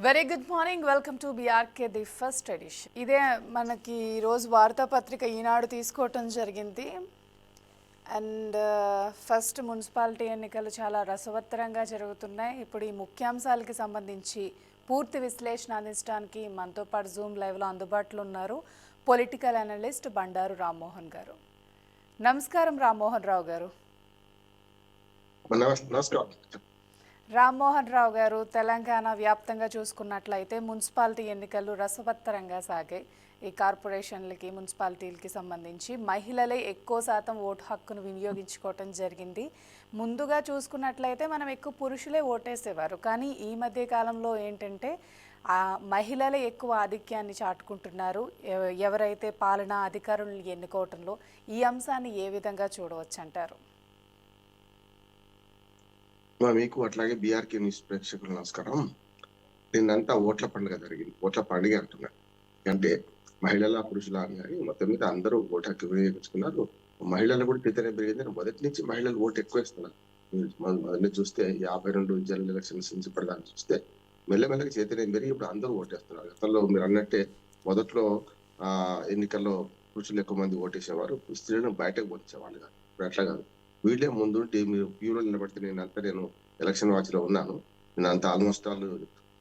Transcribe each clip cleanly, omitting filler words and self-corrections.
Very good morning. Welcome to BRK the first edition. ఇదే మనకి ఈరోజు వార్తాపత్రిక ఈనాడు తీసుకోవటం జరిగింది. అండ్ ఫస్ట్ మున్సిపాలిటీ ఎన్నికలు చాలా రసవత్తరంగా జరుగుతున్నాయి. ఇప్పుడు ఈ ముఖ్యాంశాలకి సంబంధించి పూర్తి విశ్లేషణ అందించడానికి మనతో పాటు జూమ్ లైవ్లో అందుబాటులో ఉన్నారు పొలిటికల్ అనలిస్ట్ బండారు రామ్మోహన్ గారు. నమస్కారం రామ్మోహన్ రావు గారు. రామ్మోహన్ రావు గారు, తెలంగాణ వ్యాప్తంగా చూసుకున్నట్లయితే మున్సిపాలిటీ ఎన్నికలు రసవత్తరంగా సాగాయి. ఈ కార్పొరేషన్లకి మున్సిపాలిటీలకి సంబంధించి మహిళలే ఎక్కువ శాతం ఓటు హక్కును వినియోగించుకోవటం జరిగింది. ముందుగా చూసుకున్నట్లయితే మనం ఎక్కువ పురుషులే ఓటేసేవారు, కానీ ఈ మధ్య కాలంలో ఏంటంటే మహిళలే ఎక్కువ ఆధిక్యాన్ని చాటుకుంటున్నారు ఎవరైతే పాలనా అధికారులను ఎన్నుకోవటంలో. ఈ అంశాన్ని ఏ విధంగా చూడవచ్చు అంటారు? మీకు అట్లాగే బీఆర్కే న్యూస్ ప్రేక్షకులు నమస్కారం. నిన్నంతా ఓట్ల పండుగ జరిగింది. ఓట్ల పండుగ అంటున్నారు అంటే మహిళల పురుషుల అని కానీ మొత్తం మీద అందరూ ఓటు హక్కు వినియోగించుకున్నారు. మహిళలు కూడా చైతన్యం పెరిగింది. మొదటి నుంచి మహిళలు ఓటు ఎక్కువ వేస్తున్నారు. మొదటి చూస్తే 52 జనరల్ ఎలక్షన్స్ నుంచి ఇప్పటిదాకా చూస్తే మెల్లమెల్లగా చైతన్యం పెరిగి ఇప్పుడు అందరూ ఓటేస్తున్నారు. గతంలో మీరు అన్నట్టే మొదట్లో ఎన్నికల్లో పురుషులు ఎక్కువ మంది ఓటేసేవారు, స్త్రీలను బయటకు పంపించేవాళ్ళు కాదు. ఇప్పుడు అట్లా కాదు. వీళ్ళే ముందుంటే మీరు ప్యూలో నిలబడితే నేను ఎలక్షన్ వాచ్ లో ఉన్నాను. నేను అంత ఆల్మోస్ట్ ఆల్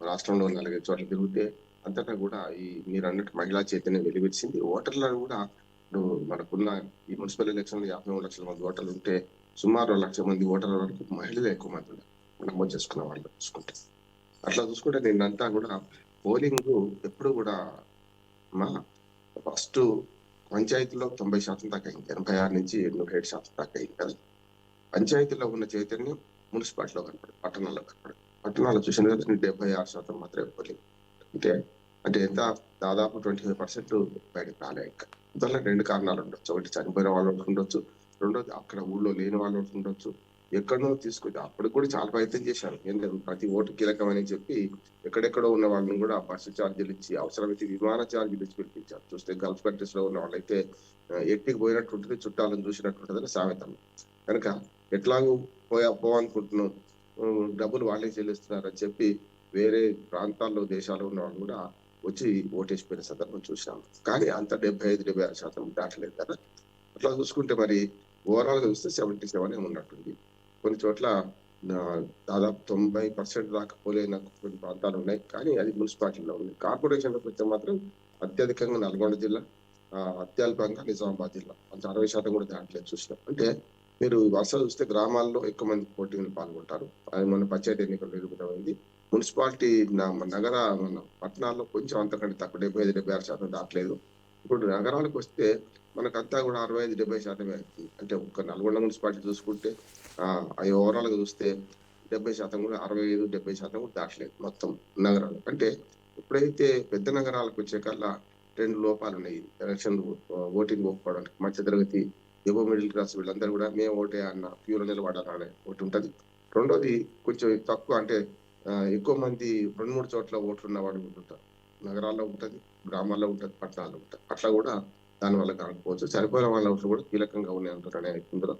రాష్ట్రంలో 4 చోట్ల తిరిగితే అంతటా కూడా ఈ మీరు అన్నట్టు మహిళా చైతన్యం వెలివిచ్చింది. ఓటర్లను కూడా ఇప్పుడు మనకున్న ఈ మున్సిపల్ ఎలక్షన్ లో 53 లక్షల మంది ఓటర్లు ఉంటే సుమారు 1 లక్ష మంది ఓటర్ల వరకు మహిళలు ఎక్కువ మంది ఉన్నారు. నమోదు చేసుకున్న వాళ్ళు చూసుకుంటే అట్లా చూసుకుంటే నిన్నంతా కూడా పోలింగ్ ఎప్పుడు కూడా మా ఫస్ట్ పంచాయతీలో 90% దాకా అయింది. 86 నుంచి 87% దాకా అయింది కదా. పంచాయతీలో ఉన్న చైతన్యం మున్సిపాలిటీలో కనపడదు, పట్టణాల్లో కనపడదు. పట్టణాల్లో చూసిన 76% మాత్రమే పోలింగ్. అంటే ఎంత దాదాపు 25% బయటకు రాలే. ఇంకా దానిలో 2 కారణాలు ఉండొచ్చు. ఒకటి చనిపోయిన వాళ్ళు ఉండొచ్చు, రెండోది అక్కడ ఊళ్ళో లేని వాళ్ళు ఉండొచ్చు. ఎక్కడనో తీసుకొచ్చి అప్పుడు కూడా చాలా ప్రయత్నం చేశారు. ఏంటంటే ప్రతి ఓటు కీలకమని చెప్పి ఎక్కడెక్కడో ఉన్న వాళ్ళని కూడా బస్సు ఛార్జీలు ఇచ్చి, అవసరమైతే విమాన ఛార్జీలు ఇచ్చి పిలిపించారు. చూస్తే గల్ఫ్ కంట్రీస్ లో ఉన్న వాళ్ళైతే ఎట్టికి పోయినట్టు ఉంటుంది, చుట్టాలను చూసినట్టు ఉంటుందని సామెతం. కనుక ఎట్లాగూ పోవనుకుంటున్నాం, డబ్బులు వాళ్ళే చెల్లిస్తున్నారు అని చెప్పి వేరే ప్రాంతాల్లో దేశాల్లో ఉన్న వాళ్ళు కూడా వచ్చి ఓటేసిపోయిన సందర్భం చూసాం. కానీ అంత 75-76% దాటలేదు కదా. అట్లా చూసుకుంటే మరి ఓవరాల్ గా చూస్తే 77 ఉన్నట్టుంది. కొన్ని చోట్ల దాదాపు 90% దాకా పోలేని కొన్ని ప్రాంతాలు ఉన్నాయి. కానీ అది మున్సిపాలిటీలో ఉంది. కార్పొరేషన్లకు వస్తే మాత్రం అత్యధికంగా నల్గొండ జిల్లా, అత్యల్పంగా నిజామాబాద్ జిల్లా, అంత 60% కూడా దాటలేదు చూసినాం. అంటే మీరు వరుస చూస్తే గ్రామాల్లో ఎక్కువ మంది పోటీలు పాల్గొంటారు. అది మన పంచాయతీ ఎన్నికలు నిరూపితమైంది. మున్సిపాలిటీ మన పట్టణాల్లో కొంచెం అంతకంటే తక్కువ 75-76% దాటలేదు. ఇప్పుడు నగరాలకు వస్తే మనకంతా కూడా 65-70% అవుతుంది. అంటే ఒక నల్గొండ మున్సిపాలిటీ చూసుకుంటే అవి ఓవరాల్ గా చూస్తే 70% కూడా 65-70% కూడా దాటలేదు మొత్తం నగరాలు. అంటే ఎప్పుడైతే పెద్ద నగరాలకు వచ్చే కల్లా 2 లోపాలు ఉన్నాయి. ఎలక్షన్ ఓటింగ్ పోకపోవడానికి. మధ్యతరగతి, ఎబో మిడిల్ క్లాస్ వీళ్ళందరూ కూడా మేము ఓటే అన్న ప్యూలో నిలబడాలనే ఒకటి ఉంటది. రెండోది కొంచెం తక్కువ, అంటే ఎక్కువ మంది 2-3 చోట్ల ఓట్లు ఉన్న వాళ్ళు ఉంటారు. నగరాల్లో ఉంటది, గ్రామాల్లో ఉంటది, పట్టణాల్లో ఉంటది. అట్లా కూడా దానివల్ల కాకపోవచ్చు. చనిపోయిన వాళ్ళ ఓట్లు కూడా కీలకంగా ఉన్నాయి అంటారు అనే ఇందులో.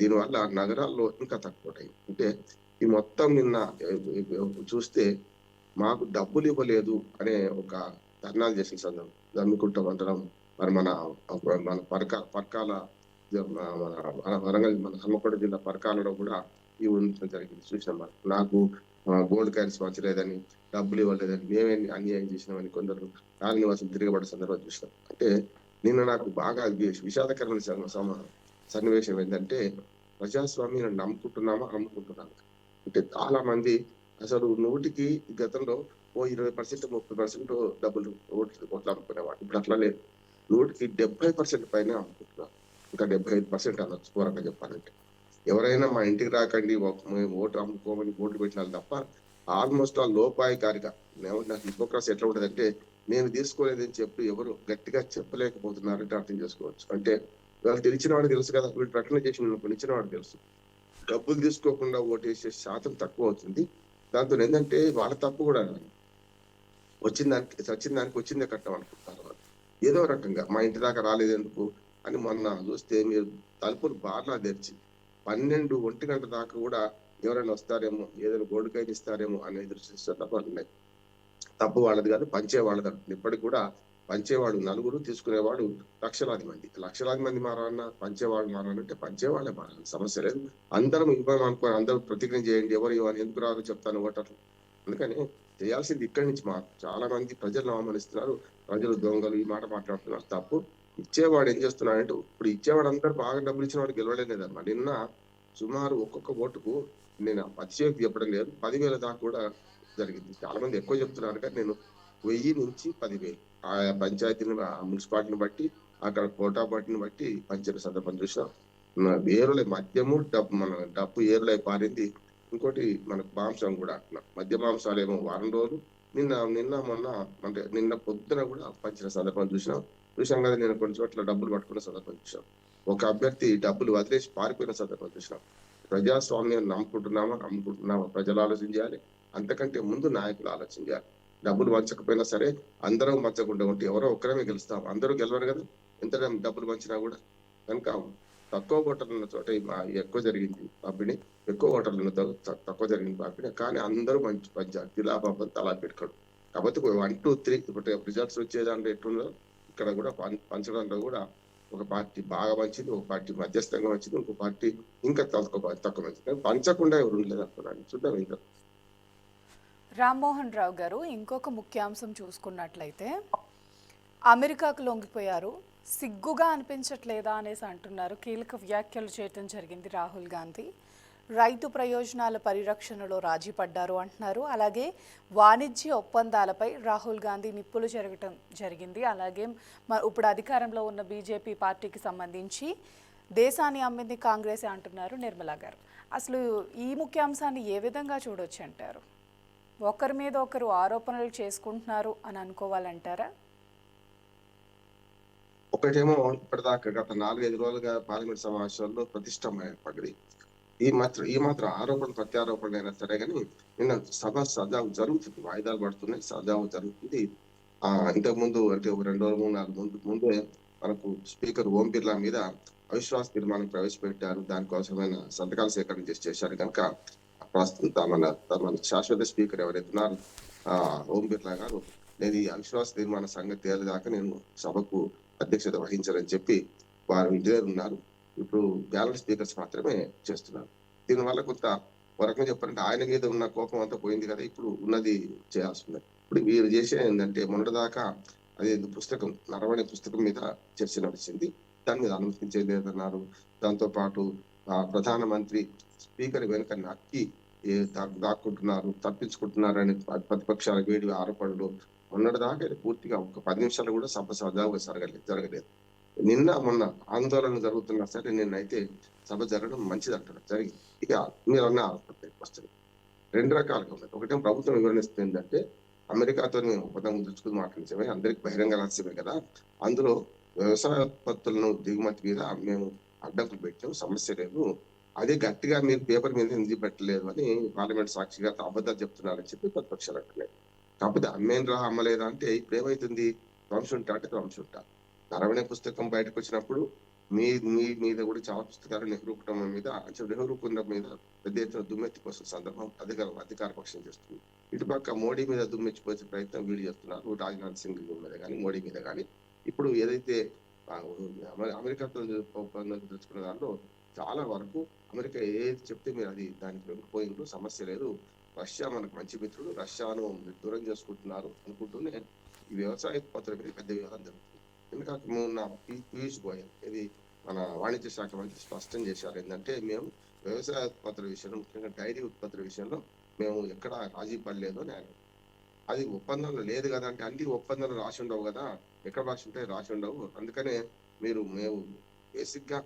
దీనివల్ల నగరాల్లో ఇంకా తక్కువ ఉంటాయి. అంటే ఈ మొత్తం నిన్న చూస్తే మాకు డబ్బులు ఇవ్వలేదు అనే ఒక ధర్నాలు చేసిన సందర్భం దమ్మికుంట మండలం మరి మన పరకాల మన వరంగల్, మన హన్మకొండ జిల్లా పరకాలలో కూడా ఈ ఉండటం జరిగింది. చూసినాం. నాకు గోల్డ్ కాయిన్స్ పంచలేదని, డబ్బులు ఇవ్వలేదని, మేమే అన్యాయం చేసినామని కొందరు నాగనివాసం తిరగబడే సందర్భం చూసినాం. అంటే నిన్న నాకు బాగా విషాదకరమైన సన్నివేశం ఏంటంటే ప్రజాస్వామ్యం నమ్ముకుంటున్నామా అమ్ముకుంటున్నామా. అంటే చాలా మంది అసలు 100కి గతంలో 20% 30% డబ్బులు ఓట్లు అమ్ముకునేవాడు. ఇప్పుడు అట్లా లేదు. 100కి 70% పైన అమ్ముకుంటున్నారు. ఇంకా 75% అనొచ్చు ఘోరంగా చెప్పాలంటే. ఎవరైనా మా ఇంటికి రాకండి, ఓటు అమ్ముకోమని ఓటు పెట్టాలి తప్ప ఆల్మోస్ట్ ఆ లోపాయికారిగా నాకు హిపోక్రసీ ఎట్లా ఉంటదంటే నేను తీసుకోలేదని చెప్పి ఎవరు గట్టిగా చెప్పలేకపోతున్నారంటే అర్థం చేసుకోవచ్చు. అంటే వాళ్ళు తెలిసిన వాడు తెలుసు కదా, వీళ్ళు ప్రకటన చేసిన ఇచ్చిన వాడు తెలుసు. డబ్బులు తీసుకోకుండా ఓటేసే శాతం తక్కువ అవుతుంది. దాంతో ఏంటంటే వాళ్ళ తప్పు కూడా వచ్చిన దానికి వచ్చిందే కట్టం అనుకుంటారు వాళ్ళు. ఏదో రకంగా మా ఇంటి దాకా రాలేదెందుకు అని మొన్న చూస్తే మీరు తలుపులు బార్లా తెరిచి 12-1 గంట దాకా కూడా ఎవరైనా వస్తారేమో, ఏదైనా గోల్డ్ కాయిన్ ఇస్తారేమో అనే ఎదురు చూసే తప్ప ఉన్నాయి. తప్పు వాళ్ళది కాదు, పంచే వాళ్ళది అంటుంది. ఇప్పటికి కూడా పంచేవాడు నలుగురు, తీసుకునేవాడు లక్షలాది మంది. లక్షలాది మంది మారాలన్నా, పంచేవాళ్ళు మారాలంటే పంచేవాళ్ళే మారాలి. సమస్య లేదు. అందరం ఇవ్వం అనుకోని అందరూ ప్రతిజ్ఞ చేయండి. ఎవరు ఇవ్వని ఎందుకు రారో చెప్తాను ఓటర్లు. అందుకని చేయాల్సింది ఇక్కడి నుంచి మార్పు. చాలా మంది ప్రజలను అవమానిస్తున్నారు. ప్రజలు దొంగలు ఈ మాట మాట్లాడుతున్నారు. తప్పు. ఇచ్చేవాడు ఏం చేస్తున్నాడంటే ఇప్పుడు ఇచ్చేవాడు అందరూ బాగా డబ్బులు ఇచ్చిన వాడు గెలవడం లేదమ్మా. నిన్న సుమారు ఒక్కొక్క ఓటుకు నేను అతిశయోక్తి చెప్పడం లేదు. 10,000 దాకా కూడా జరిగింది. చాలా మంది ఎక్కువ చెప్తున్నారు కానీ నేను 1000 నుంచి 10,000 ఆయా పంచాయతీని మున్సిపాలిటీని బట్టి అక్కడ కోటా బట్టిని బట్టి పంచిన సందర్భం చూసినాం. ఏరులై మద్యము మన డబ్బు ఏరులై పారింది. ఇంకోటి మనకు మాంసం కూడా అట్లా మద్య మాంసాలేమో వారం రోజులు నిన్న నిన్న మొన్న అంటే నిన్న పొద్దున కూడా పంచిన సందర్భం చూసాం కదా. నేను కొన్ని చోట్ల డబ్బులు పట్టుకున్న సందర్భం చూసాం. ఒక అభ్యర్థి డబ్బులు వదిలేసి పారిపోయిన సందర్భం చూసినాం. ప్రజాస్వామ్యం నమ్ముకుంటున్నామా ప్రజలు ఆలోచించాలి. అంతకంటే ముందు నాయకులు ఆలోచించాలి. డబ్బులు పంచకపోయినా సరే అందరం పంచకుండా ఉంటే ఎవరో ఒక్కరమే గెలుస్తాం. అందరూ గెలవరు కదా, ఎంత డబ్బులు పంచినా కూడా. కనుక తక్కువ ఓటర్లు ఉన్న చోట ఎక్కువ జరిగింది పంపిణీ, ఎక్కువ ఓటర్లు ఉన్న తక్కువ జరిగింది పంపిణీ. కానీ అందరూ పంచారు. తిలాపాపం తలా పెట్టుకోడు. కాబట్టి 1, 2, 3 ఇప్పుడు రిజల్ట్స్ వచ్చే దాంట్లో ఎట్లుందో ఇక్కడ కూడా పంచడంలో కూడా ఒక పార్టీ బాగా పంచింది, ఒక పార్టీ మధ్యస్థంగా వచ్చింది, ఇంకో పార్టీ ఇంకా తక్కువ మంచిది. పంచకుండా ఎవరు ఉండలేదు అనుకున్నాను. చూద్దాం ఇంకా. రామ్మోహన్ రావు గారు, ఇంకొక ముఖ్యాంశం చూసుకున్నట్లయితే అమెరికాకు లొంగిపోయారు, సిగ్గుగా అనిపించట్లేదా అనేసి అంటున్నారు. కీలక వ్యాఖ్యలు చేయటం జరిగింది రాహుల్ గాంధీ. రైతు ప్రయోజనాల పరిరక్షణలో రాజీ పడ్డారు అంటున్నారు. అలాగే వాణిజ్య ఒప్పందాలపై రాహుల్ గాంధీ నిప్పులు చెరగటం జరిగింది. అలాగే ఇప్పుడు అధికారంలో ఉన్న బీజేపీ పార్టీకి సంబంధించి దేశాన్ని అమ్మింది కాంగ్రెసే అంటున్నారు నిర్మలా గారు. అసలు ఈ ముఖ్యాంశాన్ని ఏ విధంగా చూడొచ్చు అంటారు? ఒకరి మీద ఒకరు ఆరోపణలు చేసుకుంటున్నారు అని అనుకోవాలంటారా? ఒకటేమో ఇప్పటిదాకా గత 4-5 రోజులుగా పార్లమెంట్ సమావేశాల్లో ప్రతిష్టం ఏర్పడింది. ఈ మాత్రం ఆరోపణ ప్రత్యారోపణ అయినా సరే కానీ నిన్న సజావు జరుగుతుంది. వాయిదాలు పడుతున్నాయి, సజావు జరుగుతుంది. ఇంతకు ముందు అంటే 2 రోజులు 3-4 ముందే మనకు స్పీకర్ ఓం బిర్లా మీద అవిశ్వాస తీర్మానం ప్రవేశపెట్టారు. దానికోసమైన సంతకాలు సేకరణ చేశారు కనుక ప్రస్తుతం మన శాశ్వత స్పీకర్ ఎవరైతే ఉన్నారు ఓం బిర్లా గారు, నేను ఈ అవిశ్వాస తీర్మాన సంగతి తేలేదాకా నేను సభకు అధ్యక్షత వహించాలని చెప్పి వారు ఇంటి దగ్గర ఉన్నారు. ఇప్పుడు బ్యాలెన్స్ స్పీకర్స్ మాత్రమే చేస్తున్నారు. దీనివల్ల కొంత వరకు చెప్పాలంటే ఆయన మీద ఉన్న కోపం అంతా పోయింది కదా, ఇప్పుడు ఉన్నది చేయాల్సింది. ఇప్పుడు వీరు చేసే ఏంటంటే మొన్నటిదాకా అది పుస్తకం నరవణి పుస్తకం మీద చర్చ నడిచింది. దాని మీద అనుమతించేది లేదన్నారు. దాంతో పాటు ప్రధానమంత్రి స్పీకర్ వెనుక నక్కి దాక్కుంటున్నారు, తప్పించుకుంటున్నారు అని ప్రతిపక్షాల వేడి ఆరోపణలు మొన్నటిదాకా పూర్తిగా ఒక 10 నిమిషాలు కూడా సభ సజావుగా జరగలేదు. నిన్న మొన్న ఆందోళన జరుగుతున్నా సరే నిన్నైతే సభ జరగడం మంచిది అంటారు. జరిగింది. ఇక మీరు అన్న వస్తుంది 2 రకాలుగా ఉన్నాయి. ఒకటేమో ప్రభుత్వం వివరణిస్తుంది ఏంటంటే అమెరికాతో మేము ఒప్పందం తెచ్చుకుని మాట్లాడించమే అందరికి బహిరంగ రహస్యమే కదా, అందులో వ్యవసాయ ఉత్పత్తులను దిగుమతి మీద మేము అడ్డంకులు పెట్టాం, సమస్య లేదు, అదే గట్టిగా మీరు పేపర్ మీద ఎందుకు పెట్టలేదు అని పార్లమెంట్ సాక్షిగా అబద్ధాలు చెప్తున్నారని చెప్పి ప్రతిపక్షాలు అంటున్నాయి. కాకపోతే అమ్మలేదా అంటే ఇప్పుడు ఏమైతుంది, ధ్వంసుంటా అంటే ధ్వంసుంటా. నరవణి పుస్తకం బయటకు వచ్చినప్పుడు మీ మీద కూడా చాలా పుస్తకాలు నెహ్రూ కుటుంబం మీద నెహ్రూ కుటుంబం మీద పెద్ద ఎత్తున దుమ్మెత్తిపోసిన సందర్భం అధికార పక్షం చేస్తుంది. ఇటుపక్క మోడీ మీద దుమ్మెచ్చిపోసే ప్రయత్నం వీళ్ళు చేస్తున్నారు. రాజ్నాథ్ సింగ్ మీద కానీ మోడీ మీద కానీ. ఇప్పుడు ఏదైతే అమెరికాతో ఒప్పందం తెచ్చుకున్న దాంట్లో చాలా వరకు అమెరికా ఏది చెప్తే మీరు అది దానికి వెనుకపోయిందో సమస్య లేదు, రష్యా మనకు మంచి మిత్రుడు, రష్యాను దూరం చేసుకుంటున్నారు అనుకుంటూనే ఈ వ్యవసాయ ఉత్పత్తుల మీద పెద్ద వివాదం జరుగుతుంది. ఎందుకంటే మొన్న పీయూష్ గోయల్ ఇది మన వాణిజ్య శాఖ మంత్రి స్పష్టం చేశారు ఏంటంటే మేము వ్యవసాయ ఉత్పత్తుల విషయంలో ముఖ్యంగా డైరీ ఉత్పత్తుల విషయంలో మేము ఎక్కడ రాజీ పడలేదు అని ఆయన. అది ఒప్పందంలో లేదు కదా అంటే అన్ని ఒప్పందాలు రాసి ఉండవు కదా, ఎక్కడ రాసి ఉంటే రాసి ఉండవు, అందుకనే మేము బేసిక్ గా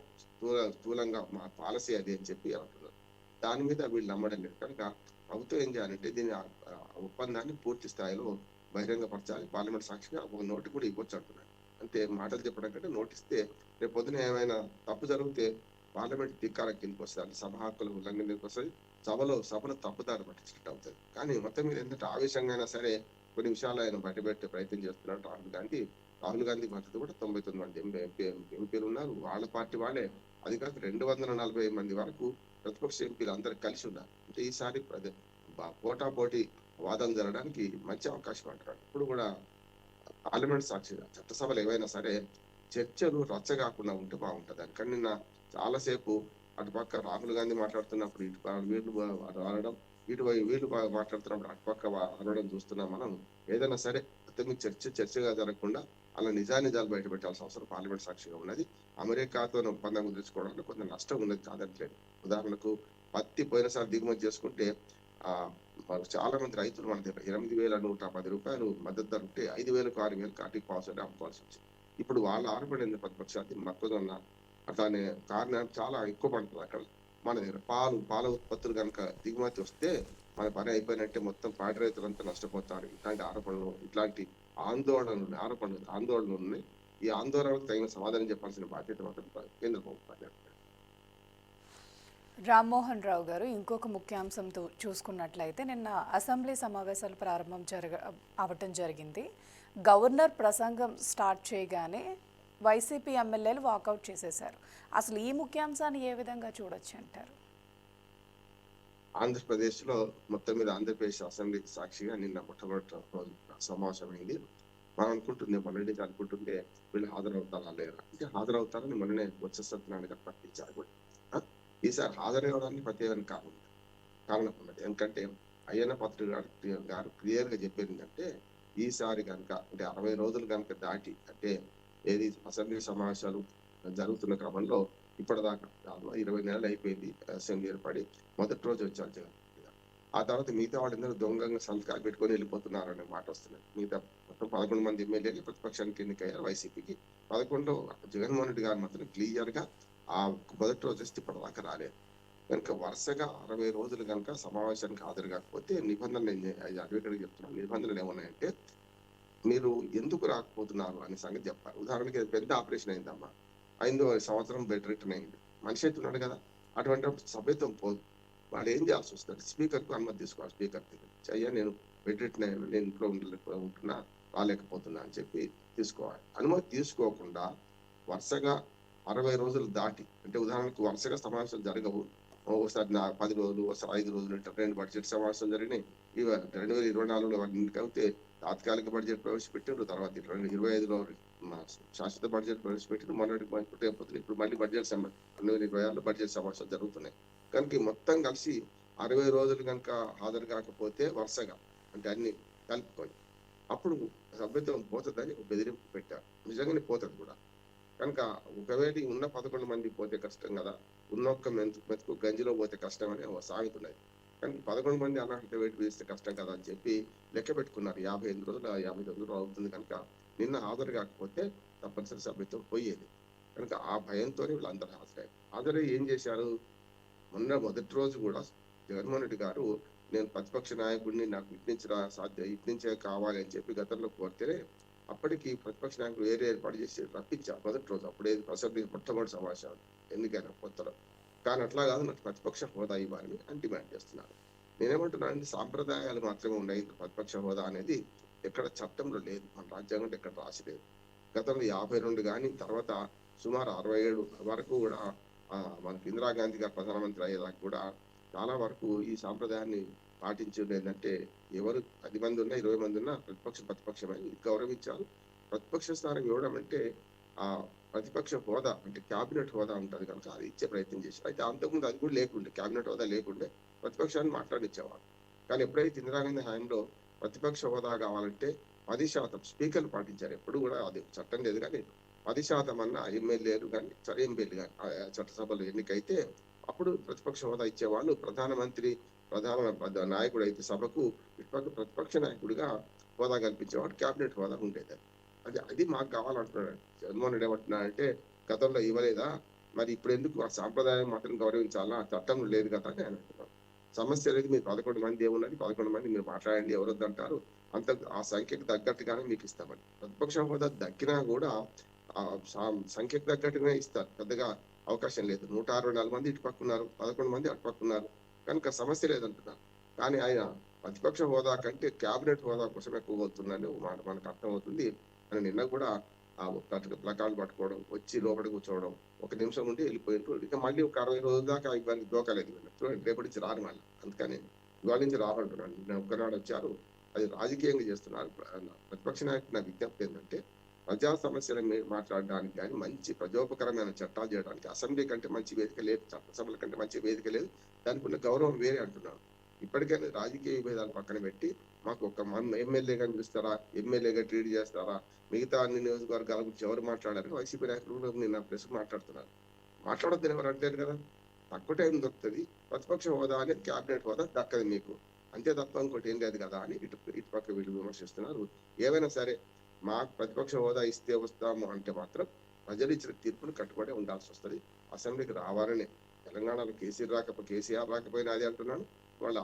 స్థూలంగా మా పాలసీ అది అని చెప్పి అంటున్నారు. దాని మీద వీళ్ళు నమ్మడం లేదు. కనుక ప్రభుత్వం ఏం చేయాలంటే దీని ఒప్పందాన్ని పూర్తి స్థాయిలో బహిరంగపరచాలి, పార్లమెంట్ సాక్షిగా ఒక నోటు కూడా ఇవ్వచ్చు అంటున్నారు. అంటే మాటలు చెప్పడం కంటే నోటిస్తే రేపు పొద్దున ఏమైనా తప్పు జరిగితే పార్లమెంట్ ధిక్కారం కిందకి వస్తుంది, సభ హక్కుల ఉల్లంఘన కిందకి వస్తుంది, సభలో తప్పుదారి పట్టించినట్టు అవుతుంది. కానీ మొత్తం మీద ఏంటంటే ఆవేశంగా అయినా సరే కొన్ని విషయాలు ఆయన బయటపెట్టే ప్రయత్నం చేస్తున్నారు రాహుల్ గాంధీ మద్దతు కూడా 99 మంది ఎంపీలు ఉన్నారు. వాళ్ళ పార్టీ వాళ్ళే, అది కాక 240 మంది వరకు ప్రతిపక్ష ఎంపీలు అందరు కలిసి ఉన్నారు. అంటే ఈసారి పోటాపోటీ వాదన జరగడానికి మంచి అవకాశం అంటారు. ఇప్పుడు కూడా పార్లమెంట్ సాక్షిగా చట్టసభలు ఏవైనా సరే చర్చలు రచ్చ కాకుండా ఉంటే బాగుంటది. కానీ నిన్న చాలా సేపు అటుపక్క రాహుల్ గాంధీ మాట్లాడుతున్నప్పుడు వీళ్ళు అనడం, వీళ్ళు మాట్లాడుతున్నప్పుడు అటుపక్క అనడం చూస్తున్నాం మనం. ఏదైనా సరే మొత్తం మీద చర్చగా జరగకుండా అలా నిజానిజాలు బయట పెట్టాల్సిన అవసరం పార్లమెంట్ సాక్షిగా ఉన్నది. అమెరికాతో ఒప్పందం కుదుర్చుకోవడంలో కొంత నష్టం ఉన్నది కాదట్లేదు. ఉదాహరణకు పత్తి పోయినసారి దిగుమతి చేసుకుంటే ఆ మాకు చాలా మంది రైతులు మన దగ్గర రూ. 8,110 మద్దతు ధర ఉంటే 5,000కు 6,000కి ఆర్టిక్ పావుసరి అమ్ముకోవాల్సి వచ్చింది. ఇప్పుడు వాళ్ళ ఆరబడింది ప్రతిపక్షాన్ని మొక్కజొన్న అట్లానే కారణం చాలా ఎక్కువ పడుతుంది అక్కడ. మన దగ్గర పాల ఉత్పత్తులు కనుక దిగుమతి వస్తే మన పని అయిపోయినట్టే, మొత్తం పాడి రైతులంతా నష్టపోతారు. ఇట్లాంటి ఆరోపణలు, ఇట్లాంటి ఆందోళనలు ఉన్నాయి. ఈ ఆందోళనలకు తగిన సమాధానం చెప్పాల్సిన బాధ్యత మాత్రం కేంద్ర ప్రభుత్వాన్ని. రామ్మోహన్ రావు గారు, ఇంకొక ముఖ్యాంశంతో చూసుకున్నట్లయితే నిన్న అసెంబ్లీ సమావేశాలు ప్రారంభం అవటం జరిగింది. గవర్నర్ ప్రసంగం స్టార్ట్ చేయగానే వైసీపీ ఎమ్మెల్యేలు వాకౌట్ చేసేశారు. అసలు ఈ ముఖ్యాంశాన్ని ఏ విధంగా చూడొచ్చు అంటారు? ఆంధ్రప్రదేశ్లో మొత్తం మీద ఆంధ్రప్రదేశ్ అసెంబ్లీకి సాక్షిగా నిన్న మొట్టమొదటి రోజు సమావేశమైంది. మనం అనుకుంటుంది మొన్నటి అనుకుంటుంటే వీళ్ళు హాజరవుతారా లేరా అంటే హాజరవుతారని మొన్ననే బొత్స సత్యనారాయణ గారు ప్రకటించారు కూడా. ఈసారి హాజరవడానికి ప్రత్యేకమైన కారణం ఉన్నది. ఎందుకంటే అయ్యన్న పాత్రుడు గారు క్లియర్ గా చెప్పేది ఏంటంటే ఈసారి కనుక అంటే 60 రోజులు కనుక దాటి అంటే ఏది అసెంబ్లీ సమావేశాలు జరుగుతున్న క్రమంలో ఇప్పటిదాకా 20 నెలలు అయిపోయింది అసెంబ్లీ ఏర్పడి. మొదటి రోజు వచ్చారు జగన్. ఆ తర్వాత మిగతా వాళ్ళందరూ దొంగంగా సంతకాలు పెట్టుకొని వెళ్ళిపోతున్నారు అనే మాట వస్తున్నది. మిగతా మొత్తం 11 మంది ఎమ్మెల్యేలు ప్రతిపక్షానికి ఎన్నికయ్యారు వైసీపీకి. 11లో జగన్మోహన్ రెడ్డి గారు మాత్రం క్లియర్ గా ఆ మొదటి రోజు వస్తే ఇప్పటిదాకా రాలేదు. కనుక వరుసగా 60 రోజులు కనుక సమావేశానికి హాజరు కాకపోతే నిబంధనలు అడ్వకేట్ చెప్తున్నాను. నిబంధనలు ఏమన్నాయంటే మీరు ఎందుకు రాకపోతున్నారు అనే సంగతి చెప్పాలి. ఉదాహరణకి పెద్ద ఆపరేషన్ అయిందమ్మా, 5వ సంవత్సరం బెడ్ రిటర్న్ అయింది, మనిషి అవుతున్నాడు కదా, అటువంటి సభ్యత్వం పోదు. వాళ్ళు ఏం చేయాల్సి వస్తుంది? స్పీకర్ కు అనుమతి తీసుకోవాలి. స్పీకర్ అయ్యా నేను బెడ్ రిటర్న్ అయ్యాను, నేను ఇంట్లో ఉంటున్నా, రాలేకపోతున్నా అని చెప్పి తీసుకోవాలి. అనుమతి తీసుకోకుండా వరుసగా 60 రోజులు దాటి అంటే ఉదాహరణకు వరుసగా సమావేశాలు జరగవు. ఒకసారి 10 రోజులు, ఒకసారి 5 రోజులు, 2 బడ్జెట్ సమావేశాలు జరిగినాయి. 2024లో వాటిని కలిపితే తాత్కాలిక బడ్జెట్ ప్రవేశపెట్టారు. తర్వాత 2025లో శాశ్వత బడ్జెట్ ప్రవేశపెట్టారు. మొన్నటి ఇప్పుడు మళ్ళీ బడ్జెట్ 2026లో బడ్జెట్ సమావేశాలు జరుగుతున్నాయి. కనుక మొత్తం కలిసి 60 రోజులు కనుక హాజరు కాకపోతే వరుసగా అంటే అన్ని కలుపుకొని అప్పుడు సభ్యత్వం పోతుందని బెదిరింపు పెట్టారు. నిజంగానే పోతుంది కూడా. కనుక ఒకవేళ ఉన్న 11 మంది పోతే కష్టం కదా, ఉన్నొక్క మెతుకు గంజిలో పోతే కష్టం అని సాగుతున్నది. కానీ 11 మంది అన్నట్టు వెయిట్ వేస్తే కష్టం కదా అని చెప్పి లెక్క పెట్టుకున్నారు. 55 రోజులు 59 రోజులు అవుతుంది కనుక నిన్న హాజరు కాకపోతే తప్పనిసరి సభ్యత్వం పోయేది. కనుక ఆ భయంతో వీళ్ళందరూ హాజరై ఏం చేశారు? మొన్న మొదటి రోజు కూడా జగన్మోహన్ రెడ్డి గారు నేను ప్రతిపక్ష నాయకుడిని, నాకు ఇట్నుంచే కావాలి అని చెప్పి గతంలో కోరితే అప్పటికి ప్రతిపక్ష నాయకులు వేరే ఏర్పాటు చేసి రప్పించారు మొదటి రోజు. అప్పుడే అసెంబ్లీ మొట్టమొదటి సమావేశాలు ఎన్నికైన కొత్తలో. కానీ అట్లా కాదు, నాకు ప్రతిపక్ష హోదా ఇవ్వాలని అని డిమాండ్ చేస్తున్నారు. నేనేమంటున్నాను, సాంప్రదాయాలు మాత్రమే ఉన్నాయి. ప్రతిపక్ష హోదా అనేది ఎక్కడ చట్టంలో లేదు, మన రాజ్యాంగంలో ఎక్కడ రాసి లేదు. గతంలో 52 కానీ తర్వాత సుమారు 67 వరకు కూడా మనకి ఇందిరాగాంధీ గారు ప్రధానమంత్రి అయ్యేదాకా కూడా చాలా వరకు ఈ సాంప్రదాయాన్ని పాటించేది ఏంటంటే ఎవరు 10 మంది ఉన్నా 20 మంది ఉన్నా ప్రతిపక్షమని గౌరవించారు. ప్రతిపక్ష స్థానం ఇవ్వడం అంటే ఆ ప్రతిపక్ష హోదా అంటే క్యాబినెట్ హోదా ఉంటుంది కనుక అది ఇచ్చే ప్రయత్నం చేశారు. అయితే అంతకుముందు అది కూడా లేకుండే, క్యాబినెట్ హోదా లేకుండే, ప్రతిపక్షాన్ని మాట్లాడించేవారు. కానీ ఎప్పుడైతే ఇందిరాగాంధీ హయాంలో ప్రతిపక్ష హోదా కావాలంటే 10% స్పీకర్లు పాటించారు. ఎప్పుడు కూడా అది చట్టం లేదు, కానీ 10% అన్న ఎమ్మెల్యేలు కానీ ఎంపీలు కానీ చట్టసభలు ఎన్నికైతే అప్పుడు ప్రతిపక్ష హోదా ఇచ్చేవాళ్ళు. ప్రధాన నాయకుడు అయితే సభకు ఇటుపక్క ప్రతిపక్ష నాయకుడిగా హోదా కల్పించేవాడు, క్యాబినెట్ హోదా ఉండేది. అది మాకు కావాలంటున్నాడు జగన్మోహన్ రెడ్డి. ఏమంటున్నాడంటే గతంలో ఇవ్వలేదా, మరి ఇప్పుడు ఎందుకు ఆ సాంప్రదాయం మాత్రం గౌరవించాలా, చట్టం లేదు కదా అని అంటున్నాడు. సమస్య లేదు, మీరు 11 మంది ఏమున్నది, 11 మంది మీరు మాట్లాడండి, ఎవరొద్దంటారు, అంత ఆ సంఖ్యకు తగ్గట్టుగానే మీకు ఇస్తామని. ప్రతిపక్ష హోదా దక్కినా కూడా ఆ సంఖ్యకు తగ్గట్టుగానే ఇస్తారు, పెద్దగా అవకాశం లేదు. 164 మంది ఇటు పక్కున్నారు, 11 మంది అటు పక్కున్నారు, కనుక సమస్య లేదంటున్నారు. కానీ ఆయన ప్రతిపక్ష హోదా కంటే క్యాబినెట్ హోదా కోసం ఎక్కువ పోతుందని మనకు అర్థమవుతుంది. అని నిన్న కూడా ఆ ప్లకార్డు పట్టుకోవడం, వచ్చి లోపల కూర్చోవడం, 1 నిమిషం ఉండి వెళ్ళిపోయినట్టు. ఇక మళ్ళీ ఒక 60 రోజుల దాకా ఇబ్బంది దోకలేదు, రేపటి నుంచి రారు మళ్ళీ. అందుకని ఇవాళ నుంచి రావాలంటున్నాను. నేను ఒక్కనాడు వచ్చారు, అది రాజకీయంగా చేస్తున్నారు. ప్రతిపక్ష నాయకుడు నా విజ్ఞప్తి ఏంటంటే ప్రజా సమస్యల మీద మాట్లాడడానికి కానీ మంచి ప్రజోపకరమైన చట్టాలు చేయడానికి అసెంబ్లీ కంటే మంచి వేదిక లేదు, చట్టసభల కంటే మంచి వేదిక లేదు, దానికి ఉన్న గౌరవం వేరే అంటున్నాను. ఇప్పటికైనా రాజకీయ విభేదాలు పక్కన పెట్టి మాకు ఒక ఎమ్మెల్యేగా పిలుస్తారా, ఎమ్మెల్యేగా ట్రీట్ చేస్తారా, మిగతా అన్ని నియోజకవర్గాల గురించి ఎవరు మాట్లాడారని వైసీపీ నాయకులు నిన్న ప్రెస్ మాట్లాడుతున్నారు. మాట్లాడొద్దని ఎవరు అంటారు కదా. తక్కువ టైం దొరుకుతుంది, ప్రతిపక్ష హోదా అనేది క్యాబినెట్ హోదా దక్కదు మీకు, అంతే తప్ప ఇంకోటి ఏం లేదు కదా అని ఇటుపక్క వీళ్ళు విమర్శిస్తున్నారు. ఏవైనా సరే మాకు ప్రతిపక్ష హోదా ఇస్తే వస్తాము అంటే మాత్రం ప్రజలు ఇచ్చిన తీర్పును కట్టుబడి ఉండాల్సి వస్తుంది. అసెంబ్లీకి రావాలని తెలంగాణలో కేసీఆర్ రాకపోయినా అదే అంటున్నాను, వాళ్ళ